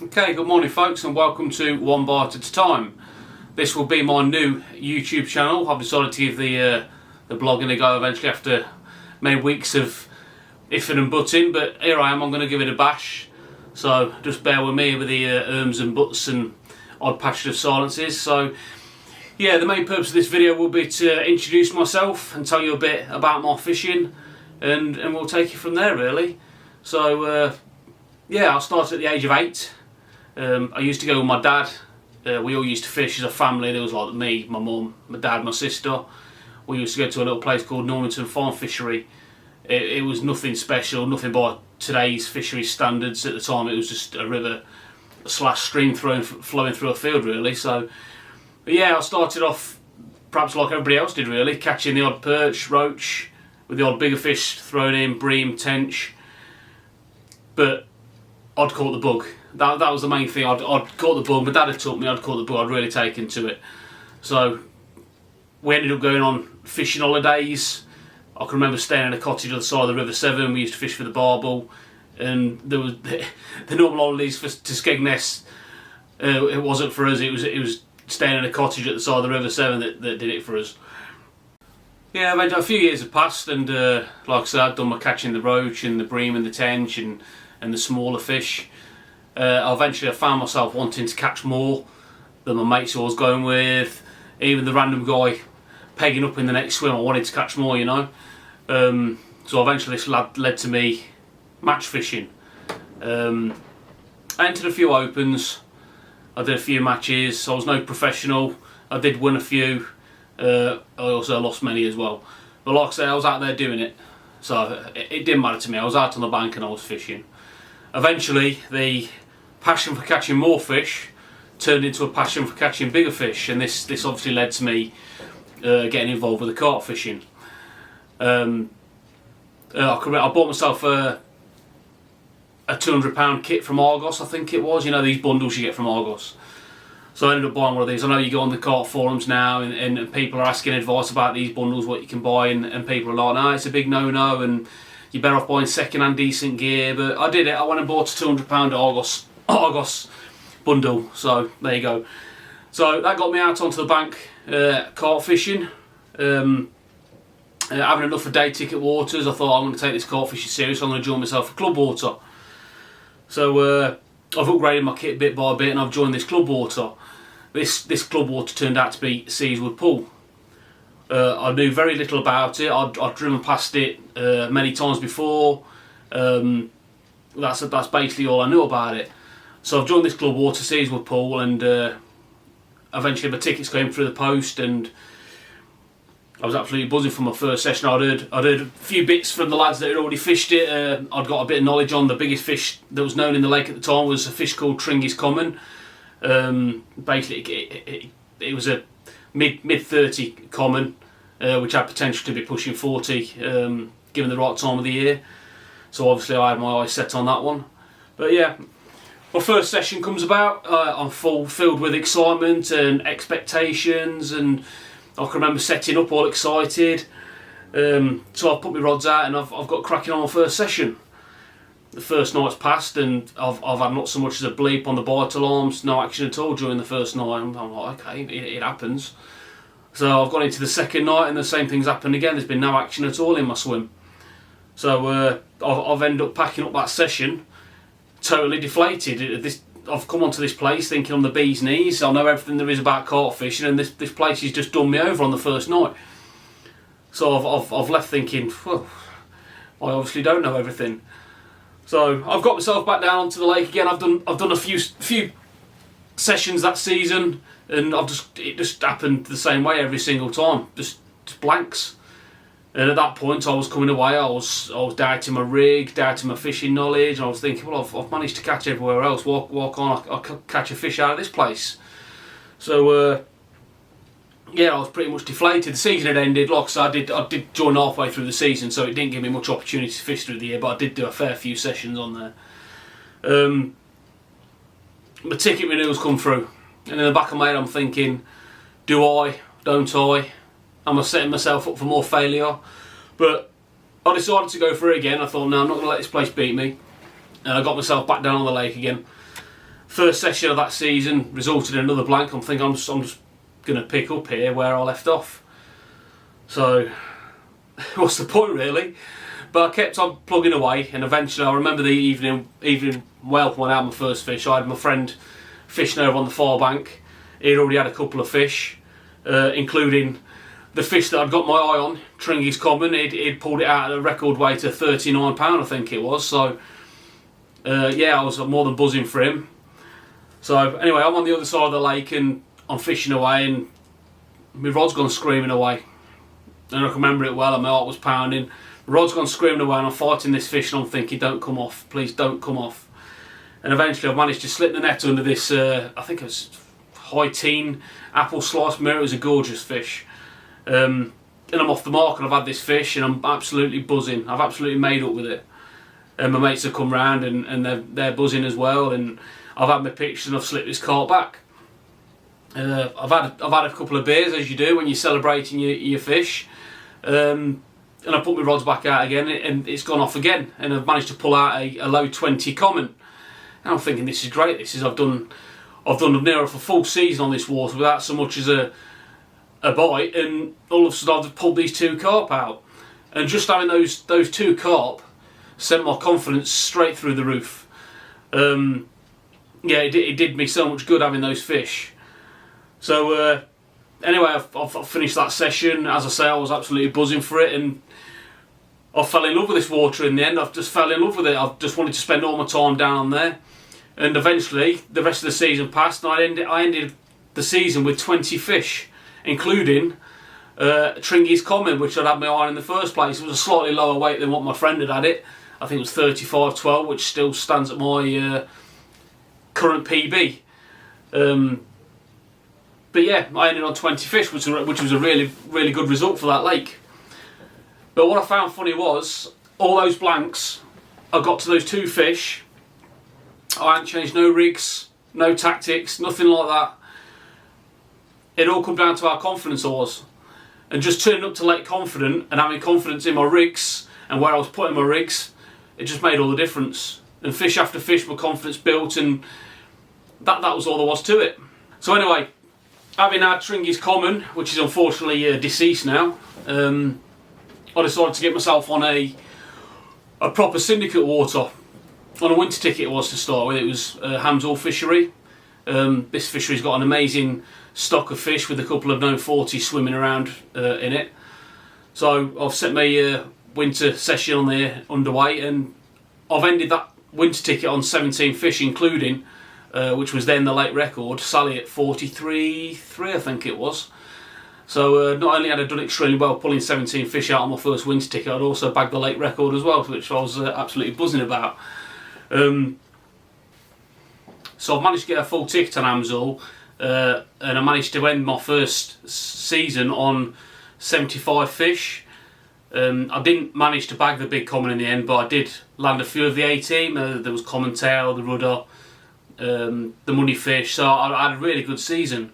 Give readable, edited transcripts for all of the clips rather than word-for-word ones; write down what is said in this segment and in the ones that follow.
Okay, good morning folks, and welcome to One Bite at a Time. This will be my new YouTube channel. I've decided to give the blogging a go eventually after many weeks of ifing and butting, but here I am, I'm going to give it a bash. So just bear with me with the ums and buts and odd patches of silences. So yeah, the main purpose of this video will be to introduce myself and tell you a bit about my fishing, and we'll take it from there really. So yeah, I started at the age of 8. I used to go with my dad. We all used to fish as a family. There was like me, my mum, my dad, my sister. We used to go to a little place called Normanton Farm Fishery. It was nothing special, nothing by today's fishery standards. At the time it was just a river / stream flowing through a field really. So but yeah, I started off perhaps like everybody else did really, catching the odd perch, roach, with the odd bigger fish thrown in, bream, tench. But I'd caught the bug. That was the main thing. I'd caught the bug. My dad had taught me I'd caught the bug. I'd really taken to it. So we ended up going on fishing holidays. I can remember staying in a cottage on the side of the River Severn. We used to fish for the barbel, and there was the normal holidays to Skegness. It wasn't for us. It was staying in a cottage at the side of the River Severn that did it for us. Yeah, a few years have passed, and like I said, I'd done my catching the roach and the bream and the tench and the smaller fish. Eventually I found myself wanting to catch more than my mates I was going with. Even the random guy pegging up in the next swim, I wanted to catch more, you know. So eventually this led to me match fishing. I entered a few opens, I did a few matches. I was no professional, I did win a few. I also lost many as well. But like I say, I was out there doing it, so it didn't matter to me. I was out on the bank and I was fishing. Eventually the passion for catching more fish turned into a passion for catching bigger fish, and this obviously led to me getting involved with the carp fishing. I bought myself a £200 kit from Argos, I think it was. You know, these bundles you get from Argos. So I ended up buying one of these. I know you go on the carp forums now and people are asking advice about these bundles, what you can buy, and people are like, no, it's a big no-no and you're better off buying second-hand decent gear. But I did it. I went and bought a £200 Argos bundle. So there you go. So that got me out onto the bank carp fishing. Having enough of day ticket waters, I thought I'm going to take this carp fishing serious. I'm going to join myself for club water. So I've upgraded my kit bit by bit and I've joined this club water. This club water turned out to be Searswood Pool. I knew very little about it. I'd driven past it many times before. That's basically all I knew about it. So I've joined this club water, Searswood Pool, and eventually my tickets came through the post, and I was absolutely buzzing for my first session. I'd heard a few bits from the lads that had already fished it. I'd got a bit of knowledge on the biggest fish that was known in the lake at the time was a fish called Tringey's Common. Basically, it was a mid 30 common, which had potential to be pushing 40 given the right time of the year. So obviously I had my eyes set on that one. But yeah, my first session comes about. I'm filled with excitement and expectations, and I can remember setting up all excited. So I've put my rods out and I've got cracking on my first session. The first night's passed and I've had not so much as a bleep on the bite alarms, no action at all during the first night. I'm like, okay, it happens. So I've gone into the second night and the same thing's happened again. There's been no action at all in my swim. So I've ended up packing up that session totally deflated. I've come onto this place thinking I'm the bee's knees. I know everything there is about carp fishing, and this place has just done me over on the first night. So I've left thinking, well, I obviously don't know everything. So I've got myself back down onto the lake again. I've done a few sessions that season, and it just happened the same way every single time, just blanks. And at that point I was coming away, I was doubting my rig, doubting my fishing knowledge, and I was thinking, well, I've managed to catch everywhere else, why can't I catch a fish out of this place? So yeah, I was pretty much deflated. The season had ended. Like I said, I did join halfway through the season, so it didn't give me much opportunity to fish through the year, but I did do a fair few sessions on there. My ticket renewals come through. And in the back of my head I'm thinking, do I, don't I? Am I setting myself up for more failure? But I decided to go for it again. I thought, no, I'm not going to let this place beat me. And I got myself back down on the lake again. First session of that season resulted in another blank. I'm thinking I'm just going to pick up here where I left off. So, what's the point really? But I kept on plugging away, and eventually I remember the evening well when I had my first fish. I had my friend fishing over on the far bank. He'd already had a couple of fish, including the fish that I'd got my eye on, Tringy's Common. He'd pulled it out at a record weight of £39, I think it was. So, yeah, I was more than buzzing for him. So, anyway, I'm on the other side of the lake and I'm fishing away, and my rod's gone screaming away. And I can remember it well, and my heart was pounding. The rod's gone screaming away, and I'm fighting this fish, and I'm thinking, don't come off, please don't come off. And eventually I've managed to slip the net under this, I think it was high teen apple slice mirror. It was a gorgeous fish. And I'm off the mark, and I've had this fish, and I'm absolutely buzzing. I've absolutely made up with it. And my mates have come round, and they're buzzing as well. And I've had my pictures, and I've slipped this cart back. I've had a couple of beers, as you do when you're celebrating your fish. And I put my rods back out again, and it's gone off again. And I've managed to pull out a low 20 common. And I'm thinking, this is great. I've done near a full season on this water without so much as a bite, and all of a sudden I've pulled these two carp out. And just having those two carp sent my confidence straight through the roof. Yeah, it did me so much good having those fish. So anyway, I've finished that session. As I say, I was absolutely buzzing for it, and I fell in love with this water in the end. I've just fell in love with it. I've just wanted to spend all my time down there. And eventually, the rest of the season passed, and I ended the season with 20 fish, including Tringy's Common, which I'd had my eye on in the first place. It was a slightly lower weight than what my friend had it. I think it was 35.12, which still stands at my current PB. But yeah, I ended on 20 fish, which was a really, really good result for that lake. But what I found funny was, all those blanks, I got to those two fish, I hadn't changed no rigs, no tactics, nothing like that. It all come down to how confident I was. And just turning up to lake confident and having confidence in my rigs and where I was putting my rigs, it just made all the difference. And fish after fish, my confidence built, and that was all there was to it. So anyway, having had Tringy's Common, which is unfortunately deceased now, I decided to get myself on a proper syndicate water. On a winter ticket it was to start with. It was Hamsall Fishery. This fishery's got an amazing stock of fish with a couple of known 40s swimming around in it. So I've set my winter session on there underway, and I've ended that winter ticket on 17 fish, including, which was then the lake record, Sally at 43.3 I think it was. So not only had I done extremely well pulling 17 fish out on my first winter ticket, I'd also bagged the lake record as well, which I was absolutely buzzing about. So I've managed to get a full ticket on Hamsall, and I managed to end my first season on 75 fish. I didn't manage to bag the big common in the end, but I did land a few of the A-team. There was common tail, the rudder, the money fish, so I had a really good season.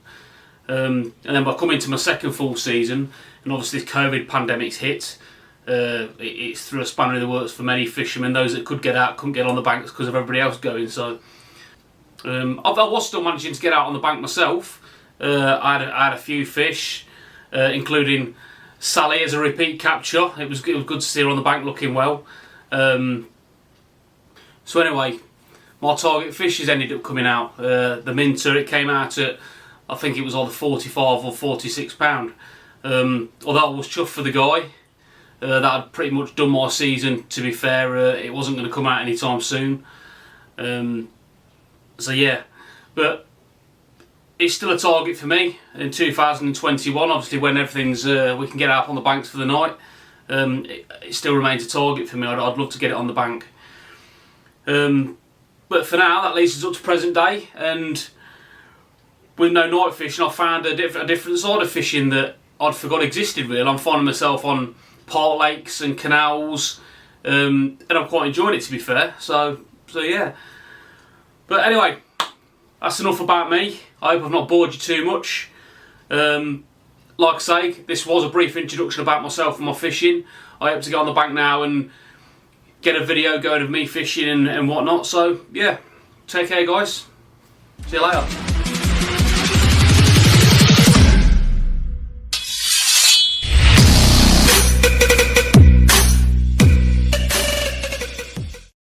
And then by coming to my second full season, and obviously this COVID pandemic's hit, it threw a spanner in the works for many fishermen. Those that could get out couldn't get on the banks because of everybody else going. So I was still managing to get out on the bank myself. I had a few fish, including Sally as a repeat capture. It was good to see her on the bank looking well. So anyway, my target fishes ended up coming out. The minter, it came out at, I think it was either 45 or 46 pound. Although I was chuffed for the guy. That had pretty much done my season, to be fair. It wasn't going to come out anytime soon. So yeah, but it's still a target for me in 2021. Obviously, when everything's we can get out on the banks for the night, it still remains a target for me. I'd love to get it on the bank. But for now, that leads us up to present day, and with no night fishing, I found a different side of fishing that I'd forgot existed. Really, I'm finding myself on park lakes and canals, and I'm quite enjoying it, to be fair. So yeah. But anyway, that's enough about me. I hope I've not bored you too much. Like I say, this was a brief introduction about myself and my fishing. I hope to get on the bank now and get a video going of me fishing and whatnot. So yeah, take care guys. See you later.